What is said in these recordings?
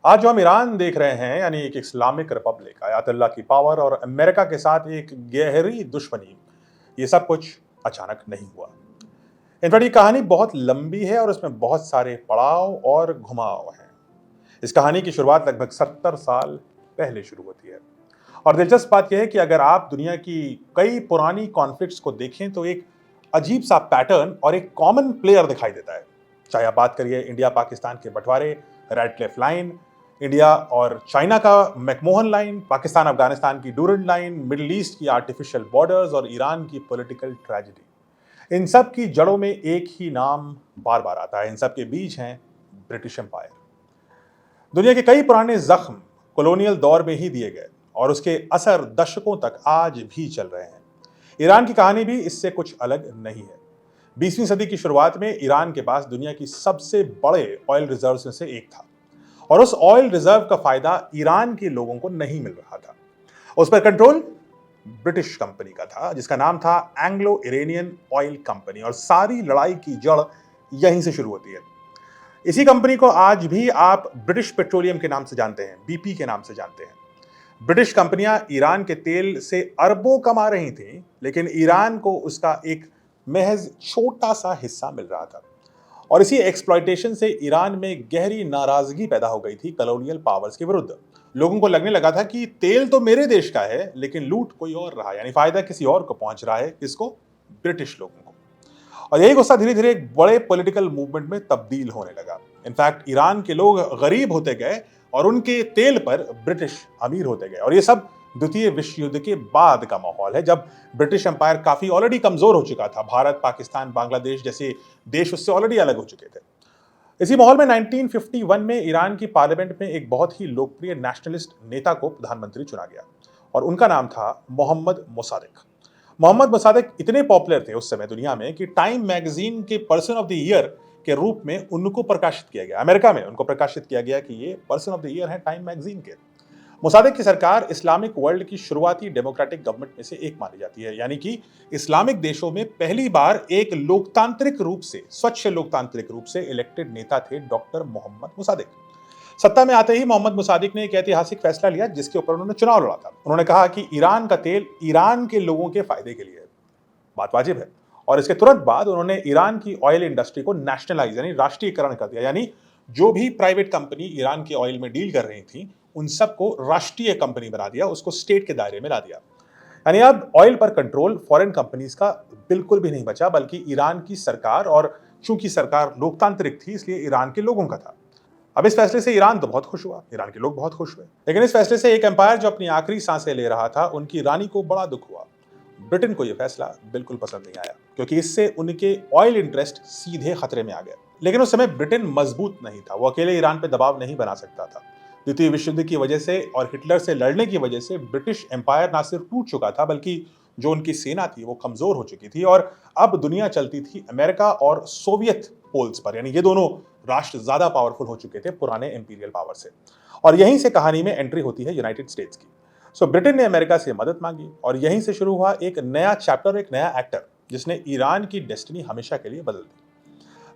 आज जो हम ईरान देख रहे हैं यानी एक इस्लामिक रिपब्लिक, आयतुल्लाह की पावर और अमेरिका के साथ एक गहरी दुश्मनी, ये सब कुछ अचानक नहीं हुआ। इनफैक्ट ये कहानी बहुत लंबी है और इसमें बहुत सारे पड़ाव और घुमाव हैं। इस कहानी की शुरुआत लगभग 70 साल पहले शुरू होती है। और दिलचस्प बात यह है कि अगर आप दुनिया की कई पुरानी कॉन्फ्लिक्ट्स को देखें तो एक अजीब सा पैटर्न और एक कॉमन प्लेयर दिखाई देता है। चाहे आप बात करिए इंडिया पाकिस्तान के बंटवारे, रेड क्लिफ लाइन, इंडिया और चाइना का मैकमोहन लाइन, पाकिस्तान अफगानिस्तान की डूरंड लाइन, मिडिल ईस्ट की आर्टिफिशियल बॉर्डर्स और ईरान की पॉलिटिकल ट्रेजेडी। इन सब की जड़ों में एक ही नाम बार बार आता है। इन सब के बीच हैं ब्रिटिश एम्पायर। दुनिया के कई पुराने जख्म कॉलोनियल दौर में ही दिए गए और उसके असर दशकों तक आज भी चल रहे हैं। ईरान की कहानी भी इससे कुछ अलग नहीं है। 20वीं सदी की शुरुआत में ईरान के पास दुनिया की सबसे बड़े ऑयल रिजर्व्स में से एक था और उस ऑयल रिजर्व का फायदा ईरान के लोगों को नहीं मिल रहा था। उस पर कंट्रोल ब्रिटिश कंपनी का था जिसका नाम था एंग्लो इरानियन ऑयल कंपनी, और सारी लड़ाई की जड़ यहीं से शुरू होती है। इसी कंपनी को आज भी आप ब्रिटिश पेट्रोलियम के नाम से जानते हैं, बीपी के नाम से जानते हैं। ब्रिटिश कंपनियां ईरान के तेल से अरबों कमा रही थीं, लेकिन ईरान को उसका एक महज छोटा सा हिस्सा मिल रहा था। और इसी एक्सप्लॉयटेशन से ईरान में गहरी नाराजगी पैदा हो गई थी कॉलोनियल पावर्स के विरुद्ध। लोगों को लगने लगा था कि तेल तो मेरे देश का है, लेकिन लूट कोई और रहा, यानी फायदा किसी और को पहुंच रहा है। किसको? ब्रिटिश लोगों को। और यही गुस्सा धीरे धीरे एक बड़े पॉलिटिकल मूवमेंट में तब्दील होने लगा। इनफैक्ट ईरान के लोग गरीब होते गए और उनके तेल पर ब्रिटिश अमीर होते गए। और ये सब द्वितीय विश्व युद्ध के बाद का माहौल है, जब ब्रिटिश एम्पायर काफी ऑलरेडी कमजोर हो चुका था। भारत, पाकिस्तान, बांग्लादेश जैसे देश उससे ऑलरेडी अलग हो चुके थे। इसी माहौल में 1951 में ईरान की पार्लियामेंट में एक बहुत ही लोकप्रिय नेशनलिस्ट नेता को प्रधानमंत्री चुना गया और उनका नाम था मोहम्मद मोसादेक। मोहम्मद मोसादेक इतने पॉपुलर थे उस समय दुनिया में कि टाइम मैगजीन के पर्सन ऑफ द ईयर के रूप में उनको प्रकाशित किया गया। अमेरिका में उनको प्रकाशित किया गया कि ये पर्सन ऑफ द ईयर है टाइम मैगजीन के। मोसादेक की सरकार इस्लामिक वर्ल्ड की शुरुआती डेमोक्रेटिक गवर्नमेंट में से एक मानी जाती है, यानी कि इस्लामिक देशों में पहली बार एक लोकतांत्रिक रूप से, स्वच्छ लोकतांत्रिक रूप से इलेक्टेड नेता थे डॉक्टर मोहम्मद मोसादेक। सत्ता में आते ही मोहम्मद मोसादेक ने एक ऐतिहासिक फैसला लिया जिसके ऊपर उन्होंने चुनाव लड़ा था। उन्होंने कहा कि ईरान का तेल ईरान के लोगों के फायदे के लिए है। बात वाजिब है। और इसके तुरंत बाद उन्होंने ईरान की ऑयल इंडस्ट्री को नेशनलाइज यानी राष्ट्रीयकरण कर दिया, यानी जो भी प्राइवेट कंपनी ईरान के ऑयल में डील कर रही थी उन सबको राष्ट्रीय कंपनी बना दिया, उसको स्टेट के दायरे में ला दिया। यानी अब ऑयल पर कंट्रोल फॉरेन कंपनीज का बिल्कुल भी नहीं बचा, बल्कि ईरान की सरकार, और चूंकि सरकार लोकतांत्रिक थी इसलिए ईरान के लोगों का था। अब इस फैसले से ईरान तो बहुत खुश हुआ, ईरान के लोग बहुत खुश हुए, लेकिन इस फैसले से एक एम्पायर जो अपनी आखिरी सांसें ले रहा था, उनकी रानी को बड़ा दुख हुआ। ब्रिटेन को यह फैसला बिल्कुल पसंद नहीं आया, क्योंकि इससे उनके ऑयल इंटरेस्ट सीधे खतरे में आ गए। लेकिन उस समय ब्रिटेन मजबूत नहीं था, वो अकेले ईरान पर दबाव नहीं बना सकता था। द्वितीय विश्व युद्ध की वजह से और हिटलर से लड़ने की वजह से ब्रिटिश एम्पायर ना सिर्फ टूट चुका था, बल्कि जो उनकी सेना थी वो कमजोर हो चुकी थी। और अब दुनिया चलती थी अमेरिका और सोवियत पोल्स पर, यानी ये दोनों राष्ट्र ज्यादा पावरफुल हो चुके थे पुराने इंपीरियल पावर से। और यहीं से कहानी में एंट्री होती है यूनाइटेड स्टेट्स की। सो ब्रिटेन ने अमेरिका से मदद मांगी और यहीं से शुरू हुआ एक नया चैप्टर, एक नया एक्टर जिसने ईरान की डेस्टिनी हमेशा के लिए बदल दी।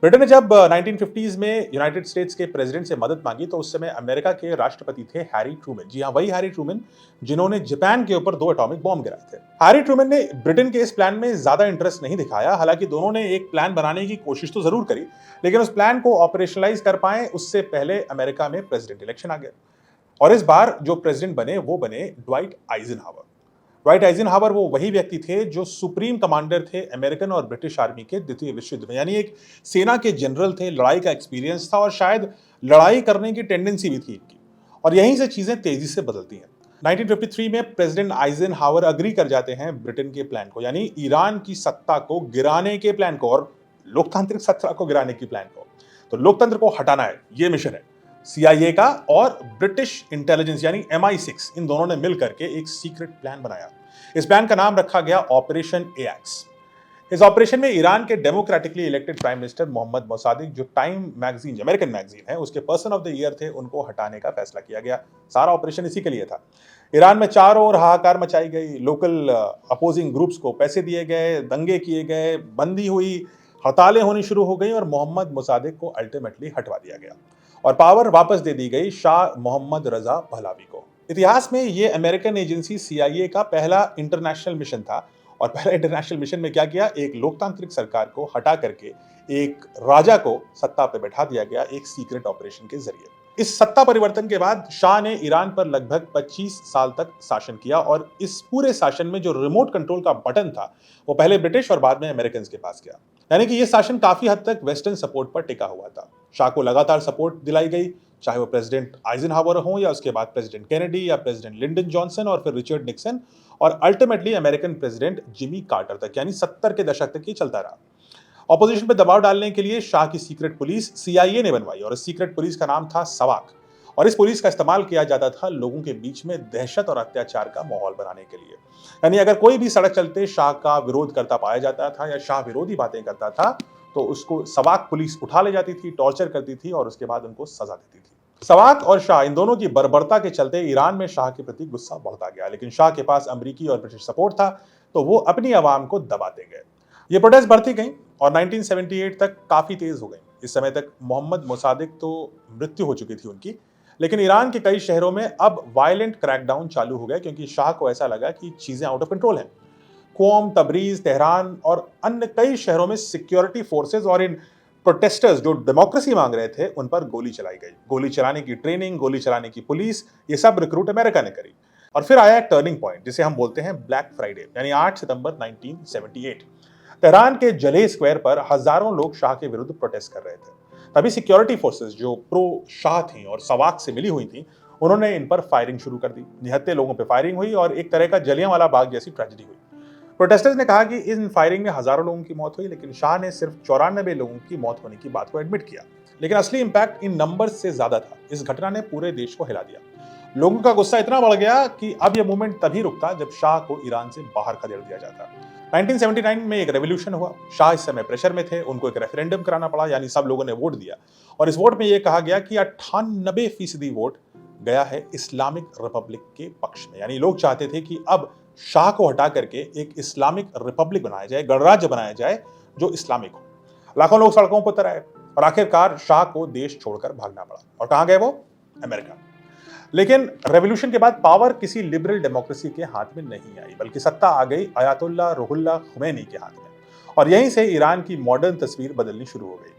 ब्रिटेन ने जब 1950s में यूनाइटेड स्टेट्स के प्रेसिडेंट से मदद मांगी तो उस समय अमेरिका के राष्ट्रपति थे हैरी ट्रूमैन। जी हाँ, वही हैरी ट्रूमैन जिन्होंने जापान के ऊपर 2 एटॉमिक बॉम्ब गिराए थे। हैरी ट्रूमैन ने ब्रिटेन के इस प्लान में ज्यादा इंटरेस्ट नहीं दिखाया। हालांकि दोनों ने एक प्लान बनाने की कोशिश तो जरूर करी, लेकिन उस प्लान को ऑपरेशनलाइज कर पाए उससे पहले अमेरिका में प्रेसिडेंट इलेक्शन आ गया और इस बार जो प्रेसिडेंट बने वो बने ड्वाइट आइजनहावर। ड्वाइट आइजनहावर वो वही व्यक्ति थे जो सुप्रीम कमांडर थे अमेरिकन और ब्रिटिश आर्मी के द्वितीय विश्व युद्ध में, यानी एक सेना के जनरल थे, लड़ाई का एक्सपीरियंस था और शायद लड़ाई करने की टेंडेंसी भी थी इनकी। और यहीं से चीजें तेजी से बदलती हैं। 1953 में प्रेसिडेंट आइजनहावर अग्री कर जाते हैं ब्रिटेन के प्लान को, यानी ईरान की सत्ता को गिराने के प्लान को और लोकतांत्रिक सत्ता को गिराने की प्लान को। तो लोकतंत्र को हटाना है, ये मिशन है CIA का और ब्रिटिश इंटेलिजेंस यानी MI6, इन दोनों ने मिलकर के एक सीक्रेट प्लान बनाया। इस प्लान का नाम रखा गया ऑपरेशन AX। इस ऑपरेशन में ईरान के democratically elected prime minister Mohammad Mosaddegh, जो टाइम मैगजीन, जो अमेरिकन मैगजीन है, उसके पर्सन ऑफ द ईयर थे, उनको हटाने का फैसला किया गया। सारा ऑपरेशन इसी के लिए था। ईरान में चारों ओर हाहाकार मचाई गई, लोकल अपोजिंग ग्रुप्स को पैसे दिए गए, दंगे किए गए, बंदी हुई, हड़तालें होनी शुरू हो गई और मोहम्मद मोसादिक को अल्टीमेटली हटवा दिया गया। और पावर वापस दे दी गई शाह मोहम्मद रजा पहलवी को। इतिहास में ये अमेरिकन एजेंसी CIA का पहला इंटरनेशनल मिशन था। और पहला इंटरनेशनल मिशन में क्या किया, एक लोकतांत्रिक सरकार को हटा करके एक राजा को सत्ता पर बैठा दिया गया एक सीक्रेट ऑपरेशन के जरिए। इस सत्ता परिवर्तन के बाद शाह ने ईरान पर लगभग 25 साल तक शासन किया और इस पूरे शासन में जो रिमोट कंट्रोल का बटन था वो पहले ब्रिटिश और बाद में अमेरिकन के पास गया। यानी कि ये शासन काफी हद तक वेस्टर्न सपोर्ट पर टिका हुआ था। शाह को लगातार सपोर्ट दिलाई गई, चाहे वो प्रेसिडेंट आइजनहावर हो या उसके बाद प्रेसिडेंट कैनेडी या प्रेसिडेंट लिंडन जॉनसन और फिर रिचर्ड निक्सन और ultimately American president Jimmy Carter तक, यानी 70 के दशक तक ये चलता रहा। ऑपोजिशन पे दबाव डालने के लिए शाह की सीक्रेट पुलिस CIA ने बनवाई और इस सीक्रेट पुलिस का नाम था सवाक। और इस पुलिस का इस्तेमाल किया जाता था लोगों के बीच में दहशत और अत्याचार का माहौल बनाने के लिए। यानी अगर कोई भी सड़क चलते शाह का विरोध करता पाया जाता था या शाह विरोधी बातें करता था तो उसको सवाक पुलिस उठा ले जाती थी, टॉर्चर करती थी और उसके बाद उनको सजा देती थी। सवाक और शाह इन दोनों की बर्बरता के चलते ईरान में शाह के प्रति गुस्सा बढ़ता गया, लेकिन शाह के पास अमेरिकी और ब्रिटिश सपोर्ट था तो वो अपनी आवाम को दबाते गए। ये प्रोटेस्ट बढ़ती गई और 1978 तक काफी तेज हो गई। इस समय तक मोहम्मद मोसादिक तो मृत्यु हो चुकी थी उनकी, लेकिन ईरान के कई शहरों में अब वायलेंट क्रैकडाउन चालू हो गया क्योंकि शाह को ऐसा लगा कि चीजें आउट ऑफ कंट्रोल हैं। क्वोम, तबरीज, तेहरान और अन्य कई शहरों में सिक्योरिटी फोर्सेस और इन प्रोटेस्टर्स जो डेमोक्रेसी मांग रहे थे उन पर गोली चलाई गई। गोली चलाने की ट्रेनिंग, गोली चलाने की पुलिस, ये सब रिक्रूट अमेरिका ने करी। और फिर आया एक टर्निंग पॉइंट जिसे हम बोलते हैं ब्लैक फ्राइडे, यानी 8 सितंबर 1978। तेहरान के जलेह स्क्वायर पर हजारों लोग शाह के विरुद्ध प्रोटेस्ट कर रहे थे। तभी सिक्योरिटी फोर्सेस जो प्रो शाह थी और सवाक से मिली हुई थी, उन्होंने इन पर फायरिंग शुरू कर दी। निहत्थे लोगों पर फायरिंग हुई और एक तरह का जलियांवाला बाग जैसी ट्रेजेडी हुई। प्रोटेस्टर्स ने कहा कि इन फायरिंग में हजारों लोगों की मौत हुई, लेकिन शाह ने सिर्फ 94 लोगों की मौत होने की बात को एडमिट किया। लेकिन असली इंपैक्ट इन नंबर्स से ज्यादा था। इस घटना ने पूरे देश को हिला दिया। लोगों का गुस्सा इतना बढ़ गया कि अब यह मूवमेंट तभी रुकता जब शाह को ईरान से बाहर खदेड़ दिया जाता। 1979 में एक रेवोल्यूशन हुआ। शाह इस समय प्रेशर में थे, उनको एक रेफरेंडम कराना पड़ा, यानी सब लोगों ने वोट दिया और इस वोट में यह कहा गया कि 98% वोट गया है इस्लामिक रिपब्लिक के पक्ष में। यानी लोग चाहते थे कि अब शाह को हटा करके एक इस्लामिक रिपब्लिक बनाया जाए, गणराज्य बनाया जाए जो इस्लामिक हो। लाखों लोग सड़कों पर उतर आए और आखिरकार शाह को देश छोड़कर भागना पड़ा। और कहां गए वो? अमेरिका। लेकिन रेवोल्यूशन के बाद पावर किसी लिबरल डेमोक्रेसी के हाथ में नहीं आई, बल्कि सत्ता आ गई अयातुल्ला रुहुल्ला खुमैनी के हाथ में। और यहीं से ईरान की मॉडर्न तस्वीर बदलनी शुरू हो गई।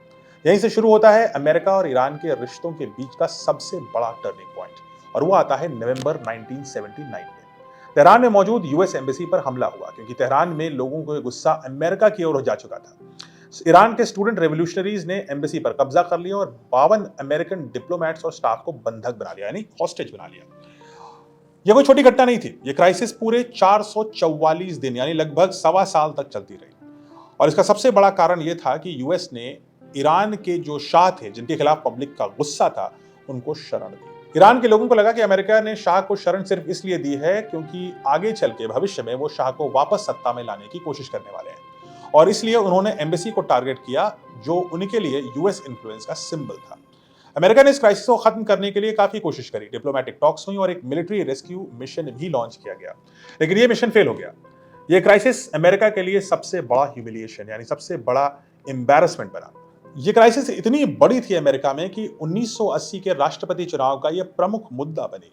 यहीं से शुरू होता है अमेरिका और ईरान के रिश्तों के बीच का सबसे बड़ा टर्निंग पॉइंट, और वो आता है नवंबर 1979 में। तेहरान में मौजूद US एम्बेसी पर हमला हुआ क्योंकि तेहरान में लोगों को गुस्सा अमेरिका की ओर जा चुका था। ईरान के स्टूडेंट रेवोल्यूशनरीज ने एम्बेसी पर कब्जा कर लिया और 52 अमेरिकन डिप्लोमेट्स और स्टाफ को बंधक बना लिया, यानी हॉस्टेज बना लिया। यह कोई छोटी घटना नहीं थी। यह क्राइसिस पूरे 444 दिन यानी लगभग सवा साल तक चलती रही। और इसका सबसे बड़ा कारण यह था कि US ने ईरान के जो शाह थे, जिनके खिलाफ पब्लिक का गुस्सा था, उनको शरण दी। ईरान के लोगों को लगा कि अमेरिका ने शाह को शरण सिर्फ इसलिए दी है क्योंकि आगे चल के भविष्य में वो शाह को वापस सत्ता में लाने की कोशिश करने वाले हैं, और इसलिए उन्होंने एम्बेसी को टारगेट किया जो उनके लिए US इन्फ्लुएंस का सिंबल था। अमेरिका ने इस क्राइसिस को खत्म करने के लिए काफी कोशिश करी, डिप्लोमेटिक टॉक्स हुई और एक मिलिट्री रेस्क्यू मिशन भी लॉन्च किया गया, लेकिन ये मिशन फेल हो गया। ये क्राइसिस अमेरिका के लिए सबसे बड़ा ह्यूमिलिएशन यानी सबसे बड़ा एम्बैरसमेंट बना। ये क्राइसिस इतनी बड़ी थी अमेरिका में कि 1980 के राष्ट्रपति चुनाव का यह प्रमुख मुद्दा बनी।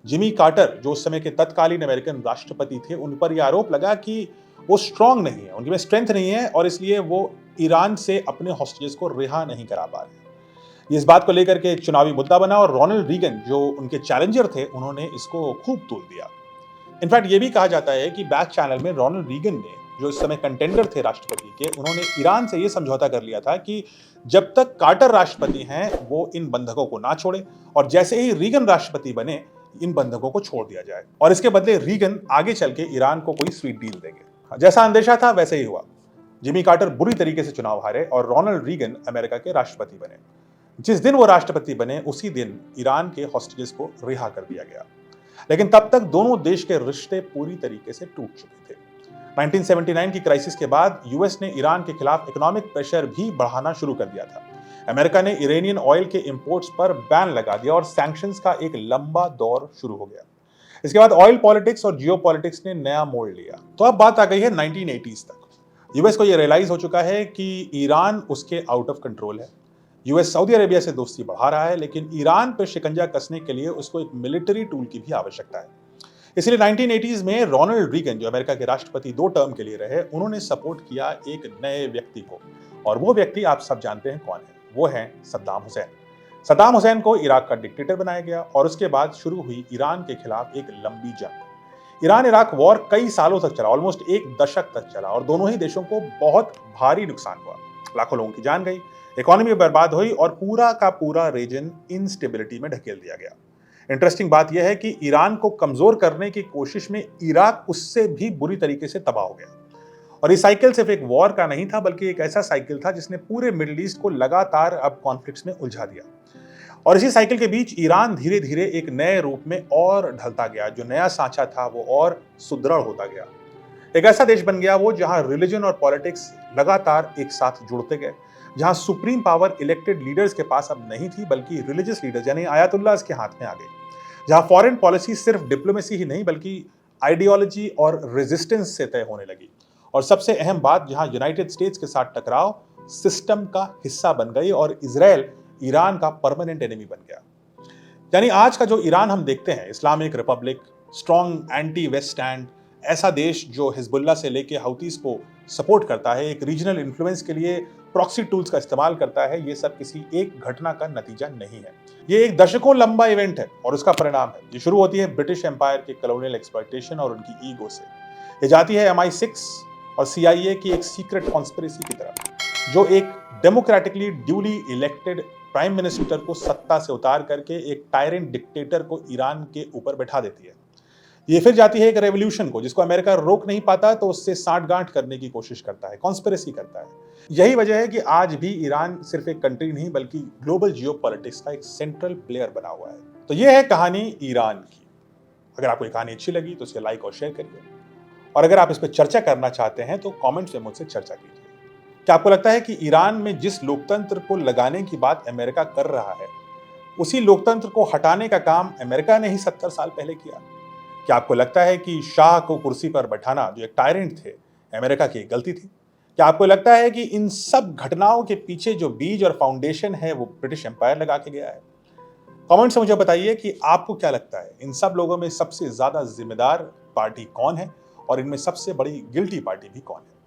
जिमी कार्टर, जो उस समय के तत्कालीन अमेरिकन राष्ट्रपति थे, उन पर यह आरोप लगा कि वो स्ट्रांग नहीं है, उनके में स्ट्रेंथ नहीं है और इसलिए वो ईरान से अपने हॉस्टेजेस को रिहा नहीं करा पा रहे। इस बात को लेकर के एक चुनावी मुद्दा बना और रोनाल्ड रीगन, जो उनके चैलेंजर थे, उन्होंने इसको खूब तूल दिया। इनफैक्ट ये भी कहा जाता है कि बैक चैनल में रोनाल्ड रीगन ने, जो इस समय कंटेंडर थे राष्ट्रपति के, उन्होंने ईरान से ये समझौता कर लिया था कि जब तक कार्टर राष्ट्रपति हैं वो इन बंधकों को ना छोड़े और जैसे ही रीगन राष्ट्रपति बने इन बंधकों को छोड़ दिया जाए, और इसके बदले रीगन आगे चल के ईरान को कोई स्वीट डील देंगे। जैसा अंदेशा था वैसे ही हुआ। जिमी कार्टर बुरी तरीके से चुनाव हारे और रोनाल्ड रीगन अमेरिका के राष्ट्रपति बने। जिस दिन वो राष्ट्रपति बने उसी दिन ईरान के हॉस्टेजेस को रिहा कर दिया गया, लेकिन तब तक दोनों देश के रिश्ते पूरी तरीके से टूट चुके थे। 1979 की क्राइसिस के बाद US ने ईरान के खिलाफ इकोनॉमिक प्रेशर भी बढ़ाना शुरू कर दिया था। अमेरिका ने इरानियन ऑयल के इंपोर्ट्स पर बैन लगा दिया और सैंक्शंस का एक लंबा दौर शुरू हो गया। इसके बाद ऑयल पॉलिटिक्स और जियो पॉलिटिक्स ने नया मोड़ लिया। तो अब बात आ गई है 1980s तक। US को यह रियलाइज हो चुका है कि ईरान उसके आउट ऑफ कंट्रोल है। यूएस सऊदी अरेबिया से दोस्ती बढ़ा रहा है, लेकिन ईरान पर शिकंजा कसने के लिए उसको एक मिलिट्री टूल की भी आवश्यकता है। इसलिए 1980s में रोनाल्ड रीगन, जो अमेरिका के राष्ट्रपति 2 टर्म के लिए रहे, उन्होंने सपोर्ट किया एक नए व्यक्ति को। और वो व्यक्ति आप सब जानते हैं कौन है। वो है सद्दाम हुसैन। सद्दाम हुसैन को इराक का डिक्टेटर बनाया गया और उसके बाद शुरू हुई ईरान के खिलाफ एक लंबी जंग। ईरान इराक वॉर कई सालों तक चला, ऑलमोस्ट एक दशक तक चला, और दोनों ही देशों को बहुत भारी नुकसान हुआ। लाखों लोगों की जान गई, इकोनॉमी बर्बाद हुई और पूरा का पूरा रीजन इंस्टेबिलिटी में ढकेल दिया गया। इंटरेस्टिंग बात यह है कि ईरान को कमजोर करने की कोशिश में इराक उससे भी बुरी तरीके से तबाह हो गया। और ये साइकिल सिर्फ एक वॉर का नहीं था, बल्कि एक ऐसा साइकिल था जिसने पूरे मिडिल ईस्ट को लगातार अब कॉन्फ्लिक्ट्स में उलझा दिया। और इसी साइकिल के बीच ईरान धीरे धीरे एक नए रूप में और ढलता गया। जो नया सांचा था वो और सुदृढ़ होता गया। एक ऐसा देश बन गया वो जहां रिलीजन और पॉलिटिक्स लगातार एक साथ जुड़ते गए, जहां सुप्रीम पावर इलेक्टेड लीडर्स के पास अब नहीं थी, बल्कि रिलीजियस लीडर्स यानी आयतुल्लाहs के हाथ में आ गई, जहां फॉरेन पॉलिसी सिर्फ डिप्लोमेसी ही नहीं बल्कि आइडियोलॉजी और रेजिस्टेंस से तय होने लगी। और सबसे अहम बात, जहां यूनाइटेड स्टेट्स के साथ टकराव सिस्टम का हिस्सा बन गई और इजराइल ईरान का परमानेंट एनिमी बन गया। यानी आज का जो ईरान हम देखते हैं, Islamic republic, strong anti west stand, ऐसा देश जो हिजबुल्लाह से लेके हौतीस को सपोर्ट करता है, एक रीजनल इन्फ्लुएंस के लिए प्रॉक्सी टूल्स का इस्तेमाल करता है, ये सब किसी एक घटना का नतीजा नहीं है। ये एक दशकों लंबा इवेंट है और उसका परिणाम है। ये शुरू होती है ब्रिटिश एम्पायर के कॉलोनियल एक्सप्लॉयटेशन और उनकी ईगो से। ये जाती है MI6 और CIA की एक सीक्रेट कॉन्स्पिरेसी की तरफ, जो एक democratically duly elected prime minister को सत्ता से उतार करके एक टायरेंट डिक्टेटर को ईरान के ऊपर बैठा देती है। ये फिर जाती है एक रेवोल्यूशन को, जिसको अमेरिका रोक नहीं पाता तो उससे सांठगांठ करने की कोशिश करता है, कॉन्स्पिरेसी करता है। यही वजह है कि आज भी ईरान सिर्फ एक कंट्री नहीं बल्कि ग्लोबल जियोपॉलिटिक्स का एक सेंट्रल प्लेयर बना हुआ है। तो ये है कहानी ईरान की। अगर आपको ये कहानी अच्छी लगी तो इसे लाइक और शेयर करिए, और अगर आप इस पर चर्चा करना चाहते हैं तो कमेंट्स में मुझसे चर्चा कीजिए। क्या आपको लगता है कि ईरान में जिस लोकतंत्र को लगाने की बात अमेरिका कर रहा है, उसी लोकतंत्र को हटाने का काम अमेरिका ने ही 70 साल पहले किया? क्या आपको लगता है कि शाह को कुर्सी पर बैठाना, जो एक टायरेंट थे, अमेरिका की गलती थी? क्या आपको लगता है कि इन सब घटनाओं के पीछे जो बीज और फाउंडेशन है वो ब्रिटिश एम्पायर लगा के गया है? कमेंट से मुझे बताइए कि आपको क्या लगता है, इन सब लोगों में सबसे ज्यादा जिम्मेदार पार्टी कौन है और इनमें सबसे बड़ी गिल्टी पार्टी भी कौन है?